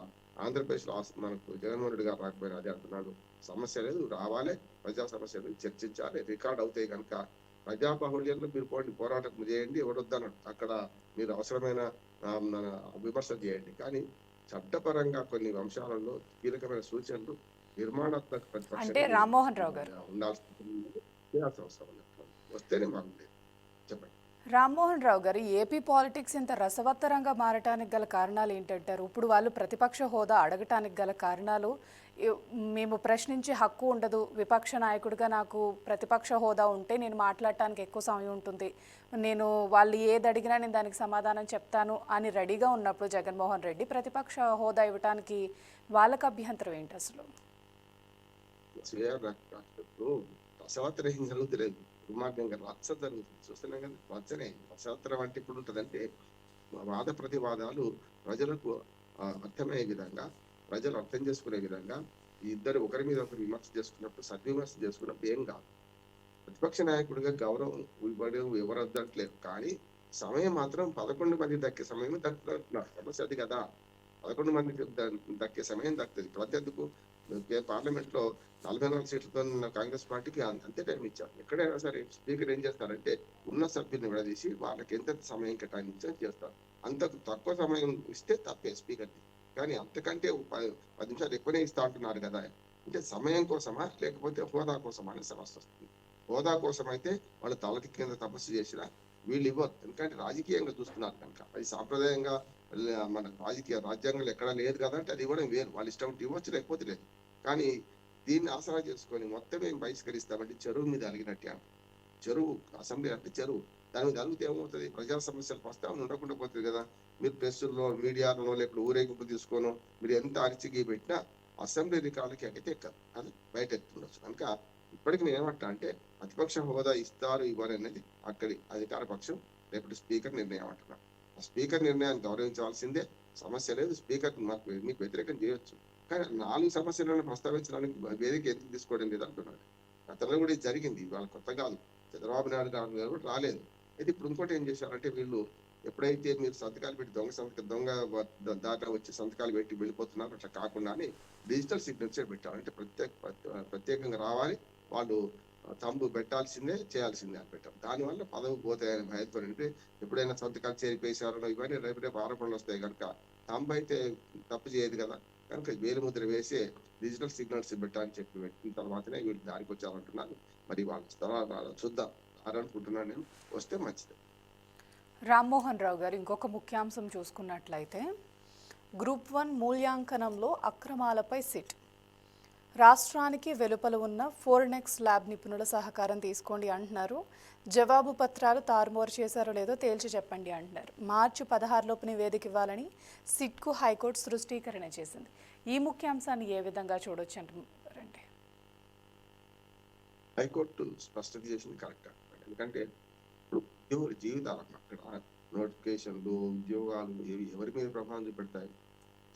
ఆంధ్రప్రదేశ్లో మనకు జగన్మోహన్ రెడ్డి గారు రాకపోయినా అదే అంటున్నాడు. సమస్య లేదు, రావాలి, ప్రజా సమస్యలు చర్చించాలి, రికార్డ్ అవుతాయి కనుక ప్రజా బాహుళ్యంలో మీరు పోరాటం చేయండి, ఎవరొద్దన్నాడు అక్కడ మీరు అవసరమైన విమర్శ చేయండి, కానీ చట్టపరంగా కొన్ని అంశాలలో కీలకమైన సూచనలు నిర్మాణాత్మక అంటే రామ్మోహన్ రావు గారు చేయాల్సిన అవసరం ఉంది. వస్తేనే బాగుండేది. చెప్పండి. రామ్మోహన్ రావు గారు, ఏపీ పాలిటిక్స్ ఇంత రసవత్తరంగా మారటానికి గల కారణాలు ఏంటంటారు? ఇప్పుడు వాళ్ళు ప్రతిపక్ష హోదా అడగటానికి గల కారణాలు, మేము ప్రశ్నించే హక్కు ఉండదు, విపక్ష నాయకుడిగా నాకు ప్రతిపక్ష హోదా ఉంటే నేను మాట్లాడటానికి ఎక్కువ సమయం ఉంటుంది, నేను వాళ్ళు ఏది అడిగినా నేను దానికి సమాధానం చెప్తాను అని రెడీగా ఉన్నప్పుడు జగన్మోహన్ రెడ్డి ప్రతిపక్ష హోదా ఇవ్వటానికి వాళ్ళకి అభ్యంతరం ఏంటి అసలు? రసవత్తరం ఏం జరుగుతులేదు, దుర్మార్గంగా రచ్చ జరుగుతుంది, చూస్తున్నాం కదా. రచ్చనే రసవత్తరం అంటే ఇప్పుడు ఉంటుందంటే వాద ప్రతివాదాలు ప్రజలకు అర్థమయ్యే విధంగా, ప్రజలు అర్థం చేసుకునే విధంగా ఈ ఇద్దరు ఒకరి మీద ఒకరు విమర్శ చేసుకున్నప్పుడు, సద్విమర్శ చేసుకున్నప్పుడు ఏం కాదు. ప్రతిపక్ష నాయకుడిగా గౌరవం ఇవ్వడం ఎవరొద్దట్లేదు, కానీ సమయం మాత్రం 11 మంది దక్కే సమయం దక్కుతున్నారు. సమస్య అది కదా, 11 మందికి దక్కే సమయం దక్కుతుంది. ప్రత్యర్థికు పార్లమెంట్ లో 44 సీట్లతో కాంగ్రెస్ పార్టీకి అంతే టైం ఇచ్చారు. ఎక్కడైనా సరే స్పీకర్ ఏం చేస్తారంటే ఉన్న సభ్యుల్ని విడదీసి వాళ్ళకి ఎంత సమయం కేటాయించాలని చేస్తారు. అంత తక్కువ సమయం ఇస్తే తప్పే స్పీకర్ని, కానీ అంతకంటే 10 నిమిషాలు ఎక్కువనే ఇస్తా అంటున్నారు కదా. అంటే సమయం కోసమా లేకపోతే హోదా కోసమా అనే సమస్య వస్తుంది. హోదా కోసం అయితే వాళ్ళు తలకి కింద తపస్సు చేసినా వీళ్ళు ఇవ్వరు, ఎందుకంటే రాజకీయంగా చూస్తున్నారు కనుక. అది సాంప్రదాయంగా మన రాజ్యాంగంలో ఎక్కడా లేదు కదా, అంటే అది ఇవ్వడం వేరు, వాళ్ళు ఇష్టం ఉంటే ఇవ్వచ్చు, లేకపోతే లేదు. కానీ దీన్ని ఆసరా చేసుకొని మొత్తం ఏం బహిష్కరిస్తామంటే చెరువు మీద అలిగినట్టే. చెరువు అసెంబ్లీ అంటే చెరువు, దాని మీద అలిగితే ఏమవుతుంది, ప్రజా సమస్యలు ప్రస్తావన ఉండకుండా పోతుంది కదా. మీరు ప్రెస్సుల్లో మీడియాలో లేకపోతే ఊరేగింపు తీసుకోను మీరు ఎంత అరిచిగి పెట్టినా అసెంబ్లీ రికార్డులకి అయితే ఎక్కదు, అది బయట ఎక్కుతుండొచ్చు. కనుక ఇప్పటికి నేను ఏమంటా అంటే ప్రతిపక్ష హోదా ఇస్తారు ఇవ్వరు అనేది అక్కడి అధికార పక్షం లేకపోతే స్పీకర్ నిర్ణయం అంటున్నాను. ఆ స్పీకర్ నిర్ణయాన్ని గౌరవించవలసిందే, సమస్య లేదు. స్పీకర్ మీకు వ్యతిరేకం చేయొచ్చు, కానీ 4 సమస్యలను ప్రస్తావించడానికి వేదిక ఎందుకు తీసుకోవడం లేదు అంటున్నాడు. గతంలో కూడా ఇది జరిగింది, వాళ్ళ కొత్త కాదు. చంద్రబాబు నాయుడు గారు కూడా రాలేదు. అయితే ఇప్పుడు ఇంకోటి ఏం చేశారంటే వీళ్ళు ఎప్పుడైతే మీరు సంతకాలు పెట్టి దొంగ దాకా వచ్చి సంతకాలు పెట్టి వెళ్ళిపోతున్నారు, అట్లా కాకుండా డిజిటల్ సిగ్నేచర్ పెట్టారు. అంటే ప్రత్యేకంగా రావాలి, వాళ్ళు తంబు పెట్టాల్సిందే, చేయాల్సిందే అని పెట్టారు. దానివల్ల పదవి పోతాయని భయంతో ఎప్పుడైనా సంతకాలు చేరిపేశారో ఇవన్నీ రేపు ఆరోపణలు వస్తాయి కనుక తంబు అయితే తప్పు చేయదు కదా, కనుక వేలిముద్ర వేసే డిజిటల్ సిగ్నల్స్ పెట్టాలని చెప్పి పెట్టిన తర్వాతనే వీళ్ళు దానికి వచ్చారంటున్నారు. మరి వాళ్ళు ఇస్తారా చూద్దాం, అనుకుంటున్నాను నేను, వస్తే మంచిది. రామ్మోహన్ రావు గారు, ఇంకొక ముఖ్యాంశం చూసుకున్నట్లయితే గ్రూప్ 1 మూల్యాంకనంలో అక్రమాలపై సిట్, రాష్ట్రానికి వెలుపల ఉన్న ఫోరెన్సిక్ ల్యాబ్ నిపుణుల సహకారం తీసుకోండి అంటున్నారు. జవాబు పత్రాలు తారుమారు చేశారో లేదో తేల్చి చెప్పండి అంటున్నారు. మార్చి 16లోపు నివేదిక ఇవ్వాలని సిట్కు హైకోర్టు సృష్టీకరణ చేసింది. ఈ ముఖ్యాంశాన్ని ఏ విధంగా చూడొచ్చు అంటారంటే? హైకోర్టు స్పష్టత చేసింది కరెక్ట్, ఎందుకంటే ఇప్పుడు ఉద్యోగుల జీవితాలు అక్కడ నోటిఫికేషన్లు ఉద్యోగాలు ఎవరి మీద ప్రభావం చూపెడతాయి.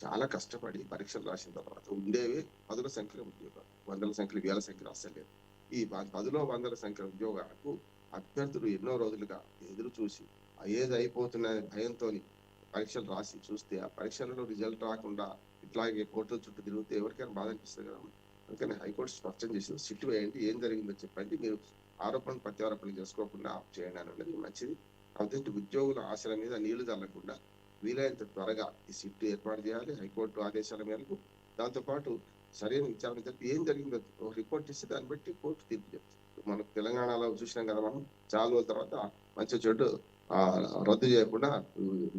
చాలా కష్టపడి పరీక్షలు రాసిన తర్వాత ఉండేవి 10ల సంఖ్యలో ఉద్యోగాలు, 100ల సంఖ్యలో 1000ల సంఖ్యలో అస్సలు లేదు. ఈ 10లో 100ల సంఖ్యలో ఉద్యోగాలకు అభ్యర్థులు ఎన్నో రోజులుగా ఎదురు చూసి ఏది అయిపోతున్న భయంతో పరీక్షలు రాసి చూస్తే ఆ పరీక్షలలో రిజల్ట్ రాకుండా ఇట్లాగే కోర్టుల చుట్టూ తిరిగితే ఎవరికైనా బాధ అనిపిస్తుంది కదా. అందుకని హైకోర్టు స్పష్టం చేసింది, సిట్ వేయండి, ఏం జరిగిందో చెప్పండి, మీరు ఆరోపణలు ప్రత్యారోపణలు చేసుకోకుండా ఆఫ్ చేయండి అనేది మంచిది. కాబట్టి ఉద్యోగుల ఆశల మీద నీళ్లు చల్లకుండా వీలైనంత త్వరగా ఈ సిట్ ఏర్పాటు చేయాలి హైకోర్టు ఆదేశాల మేరకు. దాంతోపాటు సరైన విచారణ జరిపి ఏం జరిగిందో రిపోర్ట్ ఇస్తే దాన్ని బట్టి కోర్టు తీర్పు చెప్తుంది. మనకు తెలంగాణలో చూసినాం కదా, మనం చాలా రోజుల తర్వాత మంచి చెడు రద్దు చేయకుండా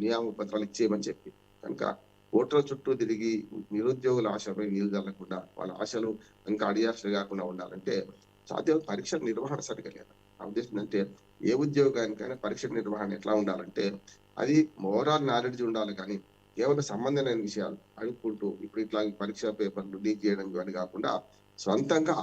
నియామక పత్రాలు ఇచ్చేయమని చెప్పి, కనుక ఓట్ల చుట్టూ తిరిగి నిరుద్యోగుల ఆశపై నీళ్లు చల్లకుండా వాళ్ళ ఆశలు ఇంకా అడియాశలు కాకుండా ఉండాలంటే సాధ్యం పరీక్ష నిర్వహణ సరిగా లేదు. నా ఉద్దేశం ఏంటంటే ఏ ఉద్యోగానికైనా పరీక్ష నిర్వహణ ఎట్లా ఉండాలంటే అది ఓవరాల్ నాలెడ్జ్ ఉండాలి కానీ కేవలం సంబంధం లేని విషయాలు అనుకుంటూ ఇప్పుడు ఇట్లా పరీక్ష పేపర్లు లీక్ చేయడం ఇవన్నీ కాకుండా సొంతంగా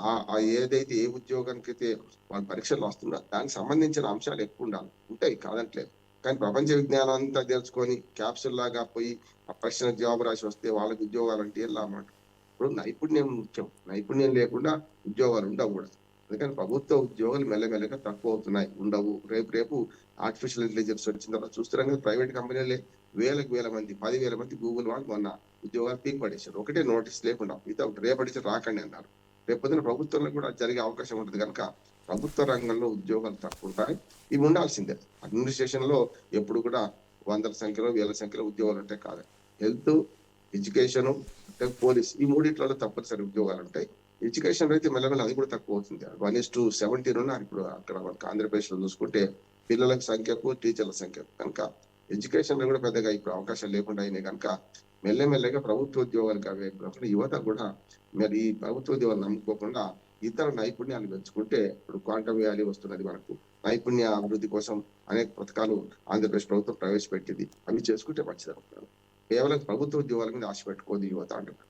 ఏదైతే ఏ ఉద్యోగానికైతే వాళ్ళ పరీక్షలు వస్తుందో దానికి సంబంధించిన అంశాలు ఎక్కువ ఉండాలి. ఉంటాయి కాదంటలేదు. కానీ ప్రపంచ విజ్ఞానం అంతా తెలుసుకొని క్యాప్సూల్ లాగా పోయి ఆ ప్రశ్నకు జవాబు రాసి వస్తే వాళ్ళకి ఉద్యోగాలు అంటే ఎలా మాట. ఇప్పుడు నైపుణ్యం ముఖ్యం. నైపుణ్యం లేకుండా ఉద్యోగాలు ఉండవు కూడా. అందుకని ప్రభుత్వ ఉద్యోగాలు మెల్లమెల్లగా తక్కువ అవుతున్నాయి. ఉండవు. రేపు ఆర్టిఫిషియల్ ఇంటెలిజెన్స్ వచ్చిన తర్వాత చూస్తున్నాం కదా ప్రైవేట్ కంపెనీలే వేలకు వేల మంది 10,000 మంది గూగుల్ వాళ్ళు మొన్న ఉద్యోగాలు పీక్ పడేశారు. ఒకటే నోటీస్ లేకుండా వితౌట్ రేపటి రాకండి అన్నారు. రేపొద్దున ప్రభుత్వంలో కూడా జరిగే అవకాశం ఉంటుంది కనుక ప్రభుత్వ రంగంలో ఉద్యోగాలు తక్కువ ఉంటాయి. ఇవి ఉండాల్సిందే. అడ్మినిస్ట్రేషన్ లో ఎప్పుడు కూడా వందల సంఖ్యలో వేల సంఖ్యలో ఉద్యోగాలు ఉంటాయి కాదు. హెల్త్, ఎడ్యుకేషన్, పోలీస్ ఈ మూడిట్లలో తప్పనిసరి ఉద్యోగాలు ఉంటాయి. ఎడ్యుకేషన్ అయితే మెల్లమెల్ల అది కూడా తక్కువ అవుతుంది. 1:17 ఉన్నారు ఇప్పుడు అక్కడ మనకు ఆంధ్రప్రదేశ్ లో చూసుకుంటే పిల్లల సంఖ్యకు టీచర్ల సంఖ్యకు కనుక ఎడ్యుకేషన్ లో కూడా పెద్దగా ఇప్పుడు అవకాశాలు లేకుండా అయినాయి కనుక మెల్లమెల్లగా ప్రభుత్వ ఉద్యోగాలు కాకుండా యువత కూడా మరి ఈ ప్రభుత్వ ఉద్యోగాలు నమ్ముకోకుండా ఇతర నైపుణ్యాలు పెంచుకుంటే ఇప్పుడు క్వాంటమ్ వ్యాలీ వస్తున్నది మనకు నైపుణ్య అభివృద్ధి కోసం అనేక పథకాలు ఆంధ్రప్రదేశ్ ప్రభుత్వం ప్రవేశపెట్టింది. అవి చేసుకుంటే మంచిది అనుకుంటున్నాను. కేవలం ప్రభుత్వ ఉద్యోగాల మీద ఆశ పెట్టుకోదు యువత అంటున్నారు.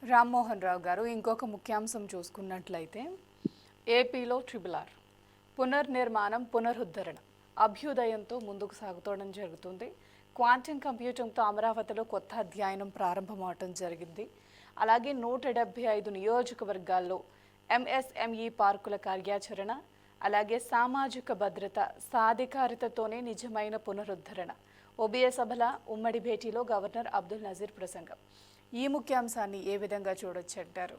రామ్మోహన్ రావు గారు, ఇంకొక ముఖ్యాంశం చూసుకున్నట్లయితే ఏపీలో RRR పునర్నిర్మాణం, పునరుద్ధరణ, అభ్యుదయంతో ముందుకు సాగుతోవడం జరుగుతుంది. క్వాంటమ్ కంప్యూటింగ్తో అమరావతిలో కొత్త అధ్యయనం ప్రారంభమవటం జరిగింది. అలాగే 175 నియోజకవర్గాల్లో MSME పార్కుల కార్యాచరణ, అలాగే సామాజిక భద్రత సాధికారితతోనే నిజమైన పునరుద్ధరణ. OBA సభల ఉమ్మడి భేటీలో గవర్నర్ అబ్దుల్ నజీర్ ప్రసంగం. ఈ ముఖ్యాంశాన్ని ఏ విధంగా చూడొచ్చంటారు?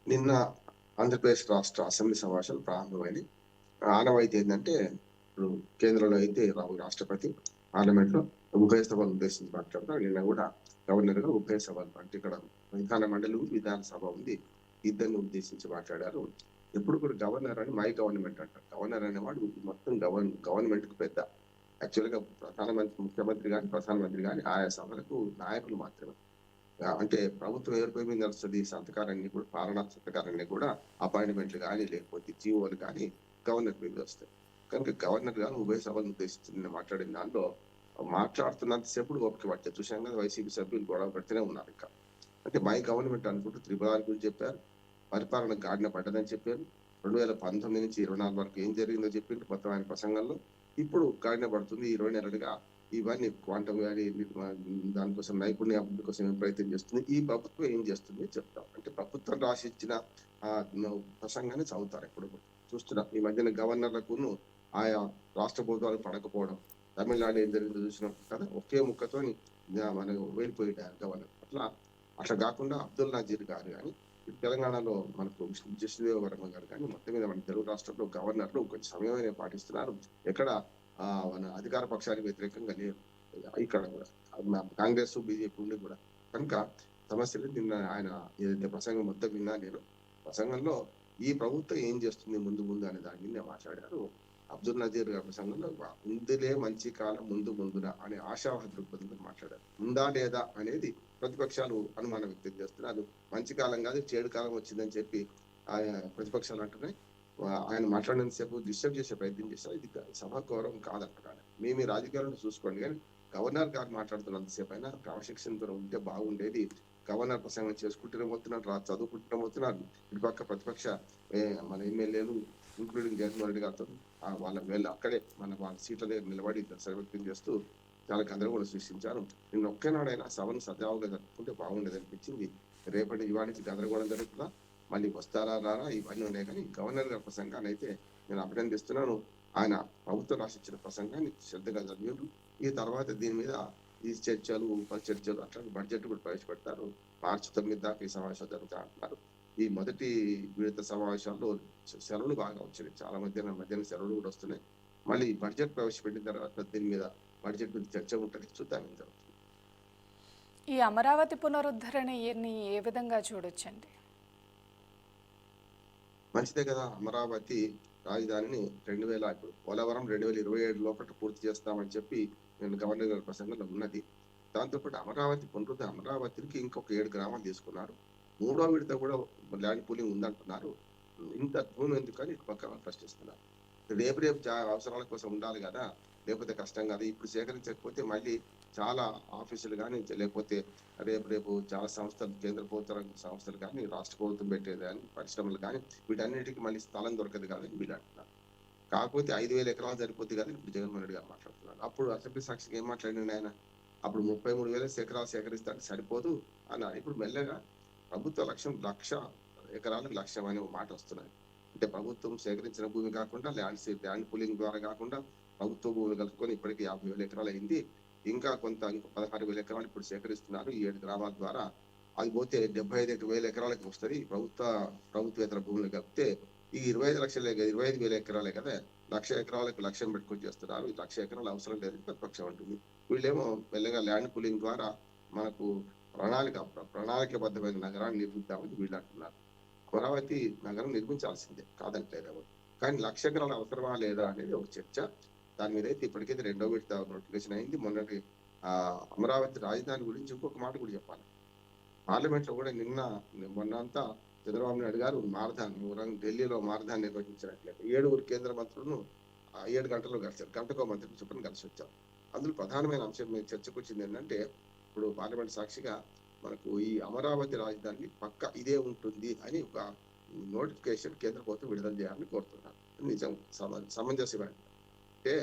నిన్న ఆంధ్రప్రదేశ్ రాష్ట్ర అసెంబ్లీ సమావేశాలు ప్రారంభమైంది. ఆనవాయితీ ఏంటంటే ఇప్పుడు కేంద్రంలో అయితే రాష్ట్రపతి పార్లమెంట్ లో ఉభయ సభలు ఉద్దేశించి మాట్లాడతారు. నిన్న కూడా గవర్నర్ గా ఉభయ సభలు అంటే ఇక్కడ విధాన మండలి విధానసభ ఉంది, ఇద్దరిని ఉద్దేశించి మాట్లాడారు. ఎప్పుడు కూడా గవర్నర్ అని మై గవర్నమెంట్ అంటారు. గవర్నర్ అనేవాడు మొత్తం గవర్నమెంట్ కు పెద్ద. యాక్చువల్ గా ముఖ్యమంత్రి కానీ ప్రధానమంత్రి కానీ ఆయా సభలకు నాయకులు మాత్రమే. అంటే ప్రభుత్వం ఎవరిపై మీద నడుస్తుంది సంతకాలన్నీ కూడా పాలనా సంతకాలన్నీ కూడా అపాయింట్మెంట్లు కానీ లేకపోతే జీవోలు కానీ గవర్నర్ మీద వస్తాయి. కనుక గవర్నర్ గారు ఉభయ సభలను ఉద్దేశించి నిన్న మాట్లాడిన దాంట్లో మాట్లాడుతున్నంతసేపు ఓపిక పట్టే చూసాం కదా వైసీపీ సభ్యులు గొడవ పెడుతూనే ఉన్నారు. ఇంకా అంటే మై గవర్నమెంట్ అనుకుంటూ RRR గురించి చెప్పారు. పరిపాలన గాడిన పడ్డదని చెప్పారు. 2019 నుంచి 24 వరకు ఏం జరిగిందో చెప్పింది మొత్తం ఆయన ప్రసంగంలో. ఇప్పుడు గాడిన పడుతుంది 20 నెలలుగా. ఇవన్నీ క్వాంటమ్ వ్యాలీ దానికోసం నైపుణ్య అభివృద్ధి కోసం ఏం ప్రయత్నం చేస్తుంది, ఈ ప్రభుత్వం ఏం చేస్తుంది చెప్తాం. అంటే ప్రభుత్వం రాసిచ్చిన ప్రసంగాన్ని చదువుతారు. ఎప్పుడు చూస్తున్నాం ఈ మధ్యన గవర్నర్లకు ఆయా రాష్ట్ర ప్రభుత్వాలు పడకపోవడం. తమిళనాడు ఏం జరిగిందో చూసినాం కదా, ఒకే ముక్కతో మనకు వెళ్ళిపోయాడు గవర్నర్. అట్లా కాకుండా అబ్దుల్ నజీర్ గారు కానీ తెలంగాణలో మనకు జస్టిదేవవర్మ గారు కానీ మొత్తం మీద మన తెలుగు రాష్ట్రంలో గవర్నర్లు కొంచెం సమయమే పాటిస్తున్నారు. ఎక్కడ మన అధికార పక్షానికి వ్యతిరేకంగా లేరు ఇక్కడ కూడా. కాంగ్రెస్ బీజేపీ ఉండి కూడా కనుక సమస్యలు నిన్న ఆయన ఏదైతే ప్రసంగం మొత్తం విన్నా నేను ప్రసంగంలో ఈ ప్రభుత్వం ఏం చేస్తుంది ముందు అనే దాని మీద మాట్లాడారు. అబ్దుల్ నజీర్ గారి ప్రసంగంలో ముందులే మంచి కాలం ముందున అనే ఆశావాహ దృక్పథంతో మాట్లాడారు. ఉందా లేదా అనేది ప్రతిపక్షాలు అనుమానం వ్యక్తం చేస్తున్నారు. మంచి కాలం కాదు చెడు కాలం వచ్చిందని చెప్పి ఆయన ప్రతిపక్షాలు అంటున్నాయి. ఆయన మాట్లాడినంతసేపు డిస్టర్బ్ చేసే ప్రయత్నం చేస్తారు. ఇది సభా గౌరవం కాదంటున్నాడు. మీ రాజకీయాలను చూసుకోండి కానీ గవర్నర్ గారు మాట్లాడుతున్నంతసేపు అయినా క్రమశిక్షణతో ఉంటే బాగుండేది. గవర్నర్ ప్రసంగం చేసుకుంటూనే పోతున్నారు, చదువుకుంటూనే పోతున్నారు. ఇటు పక్క ప్రతిపక్ష మన ఎమ్మెల్యేలు ఇంక్లూడింగ్ జగన్మోహన్ రెడ్డి గారితో వాళ్ళ అక్కడే వాళ్ళ సీట్ల దగ్గర నిలబడి వ్యక్తం చేస్తూ చాలా గందరగోళం సృష్టించారు. నిన్న ఒక్కనాడైనా సభను సజావుగా జరుపుకుంటే బాగుండేది అనిపించింది. రేపటి ఇవాళ గందరగోళం జరుగుతుందా, మళ్ళీ వస్తారా రారా ఇవన్నీ ఉన్నాయి. కానీ గవర్నర్ గారి ప్రసంగాన్ని అయితే నేను అభినందిస్తున్నాను. ఆయన ప్రభుత్వం రాసిచ్చిన ప్రసంగాన్ని శ్రద్ధగా చదివారు. ఈ తర్వాత దీని మీద ఈ చర్చలు ఉపచర్చలు అట్లాంటి బడ్జెట్ కూడా ప్రవేశపెడతారు. మార్చి 9 దాకా ఈ సమావేశాలు జరుగుతాయి అంటున్నారు. ఈ మొదటి విడత సమావేశాల్లో సెలవులు బాగా వచ్చినాయి. చాలా మధ్యాహ్నం సెలవులు కూడా వస్తున్నాయి. మళ్ళీ బడ్జెట్ ప్రవేశపెట్టిన తర్వాత దీని మీద బడ్జెట్ మీద చర్చ ఉంటుంది. చూద్దాం ఏం జరుగుతుంది. ఈ అమరావతి పునరుద్ధరణని ఏ విధంగా చూడొచ్చండి? మంచిదే కదా. అమరావతి రాజధానిని ఇప్పుడు పోలవరం 2027 లోపల పూర్తి చేస్తామని చెప్పి నేను గవర్నర్ గారి ప్రసంగంలో ఉన్నది. దాంతోపాటు అమరావతికి ఇంకొక 7 గ్రామాలు తీసుకున్నారు. మూడో విడత కూడా ల్యాండ్ పూలింగ్ ఉందంటున్నారు. ఇంత భూమి ఎందుకని పక్క ప్రశ్నిస్తున్నారు. రేపు రేపు అవసరాల కోసం ఉండాలి కదా! లేకపోతే కష్టం కదా! ఇప్పుడు సేకరించకపోతే మళ్ళీ చాలా ఆఫీసులు గాని, లేకపోతే రేపు చాలా సంస్థలు, కేంద్ర ప్రభుత్వ రంగ సంస్థలు గాని, రాష్ట్ర ప్రభుత్వం పెట్టేది గాని, పరిశ్రమలు గాని వీటన్నిటికి మళ్ళీ స్థలం దొరకదు కాదని వీళ్ళు అంటున్నారు. కాకపోతే 5,000 ఎకరాలు సరిపోద్ది కాదని ఇప్పుడు జగన్మోహన్ రెడ్డి గారు మాట్లాడుతున్నారు. అప్పుడు అసెంబ్లీ సాక్షిగా ఏం మాట్లాడిండు ఆయన? అప్పుడు 33,000 ఎకరాలు సేకరిస్తానికి సరిపోదు అన్నారు. ఇప్పుడు మెల్లగా ప్రభుత్వ లక్ష్యం 1,00,000 ఎకరాలకు లక్ష్యం అనే ఒక మాట వస్తున్నది. అంటే ప్రభుత్వం సేకరించిన భూమి కాకుండా ల్యాండ్ పూలింగ్ ద్వారా కాకుండా ప్రభుత్వ భూములు కలుపుకొని ఇప్పటికి 50,000 ఎకరాలు అయింది. ఇంకా ఇంకో 16,000 ఎకరాలు ఇప్పుడు సేకరిస్తున్నారు ఈ 7 గ్రామాల ద్వారా. అది పోతే 75,000 ఎకరాలకు వస్తుంది. ప్రభుత్వేతర భూములు కలిపితే ఈ 25,000 ఎకరాలే కదా, 1,00,000 ఎకరాలకు లక్ష్యం పెట్టుకొని చేస్తున్నారు. 1,00,000 ఎకరాలు అవసరం లేదని ప్రతిపక్షం అంటుంది. వీళ్ళేమో మెల్లగా ల్యాండ్ పూలింగ్ ద్వారా మనకు ప్రణాళికబద్ధమైన నగరాన్ని నిర్మిద్దామని వీళ్ళు అంటున్నారు. అమరావతి నగరం నిర్మించాల్సిందే, కాదంటలేదు ఎవరు. కానీ 1,00,000 ఎకరాలు అవసరమా లేదా అనేది ఒక చర్చ. దాని మీద అయితే ఇప్పటికైతే 2వ విడత నోటిఫికేషన్ అయింది. మొన్నటి అమరావతి రాజధాని గురించి ఇంకొక మాట కూడా చెప్పాలి. పార్లమెంట్ లో కూడా మొన్నంతా చంద్రబాబు నాయుడు గారు ఢిల్లీలో మారథాన్ నిర్వహించినట్లయితే 7 కేంద్ర మంత్రులను 7 గంటల్లో కలిసారు. గంటకో మంత్రిని చొప్పున కలిసి వచ్చారు. అందులో ప్రధానమైన అంశం మీద చర్చకు వచ్చింది ఏంటంటే, ఇప్పుడు పార్లమెంట్ సాక్షిగా మనకు ఈ అమరావతి రాజధాని పక్క ఇదే ఉంటుంది అని ఒక నోటిఫికేషన్ కేంద్ర ప్రభుత్వం విడుదల చేయాలని కోరుతున్నారు. నిజం సమంజసమే. అంటే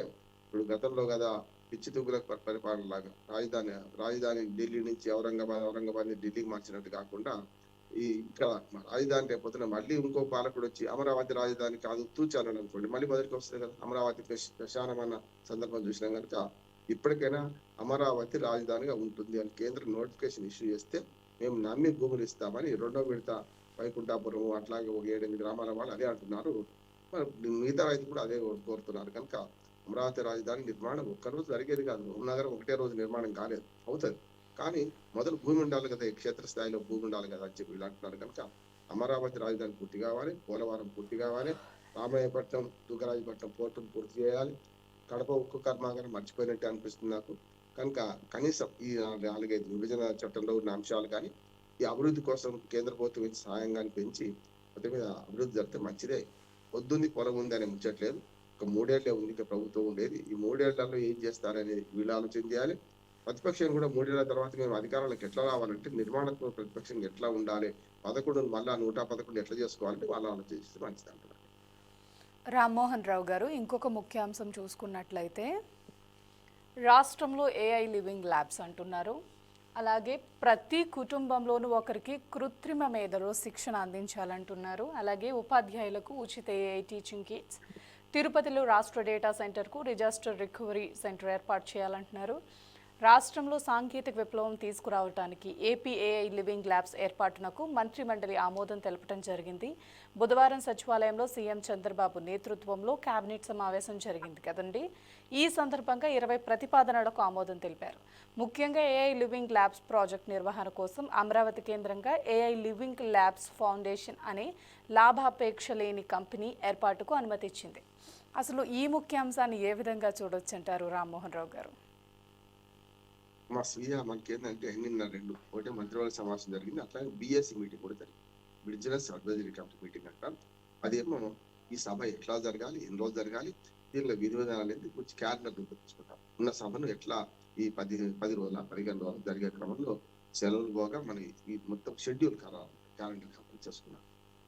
ఇప్పుడు గతంలో కదా పిచ్చి తూగుల పరిపాలన లాగా రాజధాని ఢిల్లీ నుంచి ఔరంగాబాద్ ని ఢిల్లీకి మార్చినట్టు కాకుండా ఇక్కడ రాజధాని రేపొద్దున మళ్ళీ ఇంకో పాలకుడు వచ్చి అమరావతి రాజధాని కాదు తూచాలని అనుకోండి, మళ్ళీ మొదటికి వస్తుంది కదా. అమరావతి ప్రశానమైన సందర్భం చూసినాం కనుక ఇప్పటికైనా అమరావతి రాజధానిగా ఉంటుంది అని కేంద్రం నోటిఫికేషన్ ఇష్యూ చేస్తే మేము నమ్మి భూములు ఇస్తామని 2వ విడత వైకుంఠాపురం అట్లాగే ఒక 7-8 గ్రామాల వాళ్ళు అదే అంటున్నారు. మిగతా రైతులు కూడా అదే కోరుతున్నారు. కనుక అమరావతి రాజధాని నిర్మాణం ఒక్కరోజు జరిగేది కాదు. నగరం ఒకటే రోజు నిర్మాణం కాలేదు, అవుతుంది. కానీ మొదలు భూమి ఉండాలి కదా, క్షేత్రస్థాయిలో భూమి ఉండాలి కదా అని చెప్పి వీళ్ళు అంటున్నారు. కనుక అమరావతి రాజధాని పూర్తి కావాలి, పోలవరం పూర్తి కావాలి, రామాయపట్నం, దుగ్గరాజపట్నం పోర్టును పూర్తి చేయాలి. కడప ఉక్కు కర్మాగారం మర్చిపోయినట్టే అనిపిస్తుంది నాకు. కనుక కనీసం ఈ 4-5 విభజన చట్టంలో ఉన్న అంశాలు కానీ ఈ అభివృద్ధి కోసం కేంద్ర ప్రభుత్వం ఇచ్చే సాయంగాన్ని పెంచి మొత్తం మీద అభివృద్ధి జరిగితే మంచిదే. పొద్దుంది పొలం ఉంది అనే ముచ్చట్లేదు. ఒక 3 ఏళ్లే ఉంది ఇంకా ప్రభుత్వం ఉండేది. ఈ 3 ఏళ్లలో ఏం చేస్తారనేది వీళ్ళు ఆలోచన చేయాలి. ప్రతిపక్షం కూడా 3 ఏళ్ల తర్వాత మేము అధికారంలోకి ఎట్లా రావాలంటే నిర్మాణాత్మక ప్రతిపక్షం ఎట్లా ఉండాలి, 11 మళ్ళా 111 ఎట్లా చేసుకోవాలంటే వాళ్ళు ఆలోచిస్తే మంచిది అంటున్నారు. రామ్మోహన్ రావు గారు, ఇంకొక ముఖ్యాంశం చూసుకున్నట్లయితే రాష్ట్రంలో ఏఐ లివింగ్ ల్యాబ్స్ అంటున్నారు. అలాగే ప్రతి కుటుంబంలోనూ ఒకరికి కృత్రిమ మేధలో శిక్షణ అందించాలంటున్నారు. అలాగే ఉపాధ్యాయులకు ఉచిత ఏఐ టీచింగ్ కిట్స్, తిరుపతిలో రాష్ట్ర డేటా సెంటర్కు డిజాస్టర్ రికవరీ సెంటర్ ఏర్పాటు చేయాలంటున్నారు. రాష్ట్రంలో సాంకేతిక విప్లవం తీసుకురావడానికి ఏపీ ఏఐ లివింగ్ ల్యాబ్స్ ఏర్పాటునకు మంత్రిమండలి ఆమోదం తెలపడం జరిగింది. బుధవారం సచివాలయంలో సీఎం చంద్రబాబు నేతృత్వంలో కేబినెట్ సమావేశం జరిగింది కదండి. ఈ సందర్భంగా 20 ప్రతిపాదనలకు ఆమోదం తెలిపారు. ముఖ్యంగా ఏఐ లివింగ్ ల్యాబ్స్ ప్రాజెక్ట్ నిర్వహణ కోసం అమరావతి కేంద్రంగా ఏఐ లివింగ్ ల్యాబ్స్ ఫౌండేషన్ అనే లాభాపేక్ష లేని కంపెనీ ఏర్పాటుకు అనుమతి ఇచ్చింది. అసలు ఈ ముఖ్యాంశాన్ని ఏ విధంగా చూడొచ్చంటారు రామ్మోహన్ రావు గారు? మా స్వీయ మనకి ఏంటంటే నిన్న 2 ఒకటి మంత్రివర్గ సమావేశం జరిగింది, అట్లాగే బిఎస్సి మీటింగ్ కూడా జరిగింది. బిజినెస్ అడ్వైజరీ కమిటీ మీటింగ్ అంటారు. అదేమో ఈ సభ ఎట్లా జరగాలి, ఎన్ని రోజులు జరగాలి, దీనిలో విధి విధానాలు ఏంటి కొంచెం క్యాలెండర్ రూపొందించుకుంటాం. ఉన్న సభను ఎట్లా ఈ 10 రోజుల 15 రోజులు జరిగే క్రమంలో సెలవులు పోగా మన ఈ మొత్తం షెడ్యూల్ క్యాలెండర్ కంప్లీట్ చేసుకున్నాం.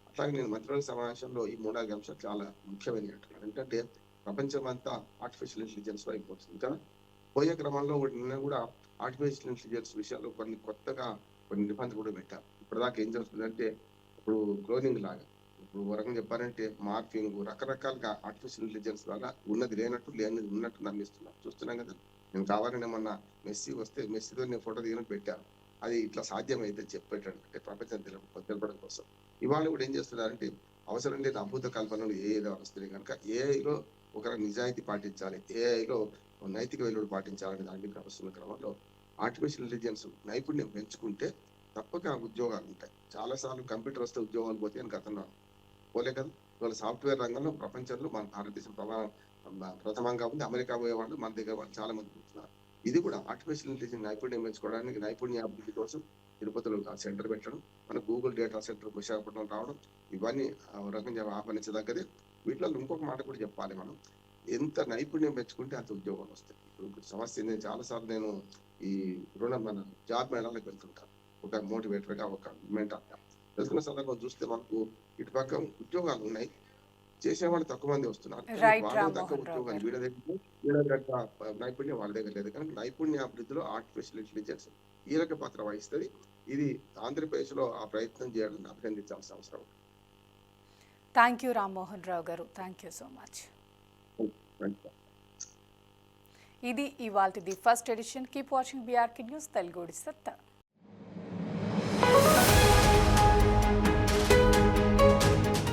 అట్లాగే నేను మంత్రివర్గ సమావేశంలో ఈ 3-4 అంశాలు చాలా ముఖ్యమైనవి అంటున్నాను. ఎందుకంటే ప్రపంచం అంతా ఆర్టిఫిషియల్ ఇంటెలిజెన్స్ వైపు వస్తుంది కదా. పోయే క్రమంలో నిన్న కూడా ఆర్టిఫిషియల్ ఇంటెలిజెన్స్ విషయాలు కొత్తగా కొన్ని నిబంధనలు కూడా పెట్టారు. ఇప్పటిదాకా ఏం జరుగుతుందంటే, ఇప్పుడు క్లోనింగ్ లాగా, ఇప్పుడు వరంగా చెప్పారంటే మార్ఫింగ్, రకరకాలుగా ఆర్టిఫిషియల్ ఇంటెలిజెన్స్ ద్వారా ఉన్నది లేనట్టు లేనిది ఉన్నట్టు నమ్మిస్తున్నాం, చూస్తున్నాం కదా. నేను కావాలని మొన్న మెస్సీ వస్తే మెస్సీతో నేను ఫోటో దిగినట్టు పెట్టాను. అది ఇట్లా సాధ్యమైతే చెప్పేటంటే ప్రపంచం తెలపడం కోసం. ఇవాళ కూడా ఏం చేస్తున్నారంటే అవసరం లేని అద్భుత కల్పనలు ఏదో వస్తున్నాయి కనుక ఏఐలో ఒక నిజాయితీ పాటించాలి, ఏఐలో నైతిక విలువలు పాటించాలని దానికి వస్తున్న క్రమంలో ఆర్టిఫిషియల్ ఇంటెలిజెన్స్ నైపుణ్యం పెంచుకుంటే తప్పక ఉద్యోగాలు ఉంటాయి. చాలాసార్లు కంప్యూటర్ వస్తే ఉద్యోగాలు పోతే అని గతంలో పోలే కదా. ఇవాళ సాఫ్ట్వేర్ రంగంలో ప్రపంచంలో మన భారతదేశం ప్రథమంగా ఉంది. అమెరికా పోయేవాళ్ళు మన దగ్గర వాళ్ళు చాలా మంది కూర్చున్నారు. ఇది కూడా ఆర్టిఫిషియల్ ఇంటెలిజెన్స్ నైపుణ్యం పెంచుకోవడానికి నైపుణ్యాభివృద్ధి కోసం తిరుపతిలో ఆ సెంటర్ పెట్టడం, మన గూగుల్ డేటా సెంటర్ విశాఖపట్నం రావడం, ఇవన్నీ ఒక రకంగా ఆహ్వానించదగ్గదే. వీటిలో ఇంకొక మాట కూడా చెప్పాలి మనం. ఎంత నైపుణ్యం పెంచుకుంటే అంత ఉద్యోగాలు వస్తాయి. ఇప్పుడు సమస్య ఏంది, చాలా సార్లు నేను ఈ మన జాబ్ మేళాలకు వెళ్తుంటాను. ఒక మోటివేటర్‌గా, ఒక మెంటర్‌గా. వెళ్తున్న సందర్భం చూస్తే మనకు ఇటుపక్క ఉద్యోగాలు ఉన్నాయి. చేసేవాళ్ళు తక్కువ మంది వస్తున్నారు. కానీ రైట్ వాళ్ళకి తగ్గ రామ్మోహన్ రావు ఉద్యోగాలు గారు. వీళ్ళ దగ్గర నైపుణ్యం వాళ్ళ దగ్గర లేదు. కానీ నైపుణ్యాభివృద్ధిలో ఆర్టిఫిషియల్ ఇంటెలిజెన్స్ కీలక పాత్ర వహిస్తది. ఇది ఆంధ్రప్రదేశ్‌లో ఆ ప్రయత్నం చేయడం అభినందించాల్సిన అవసరం ఉంది. Thank you Rammohan Rao garu. Thank you so much. ఇది ఇవాల్టిది first edition. Keep watching BRK news Telugu సత్తా.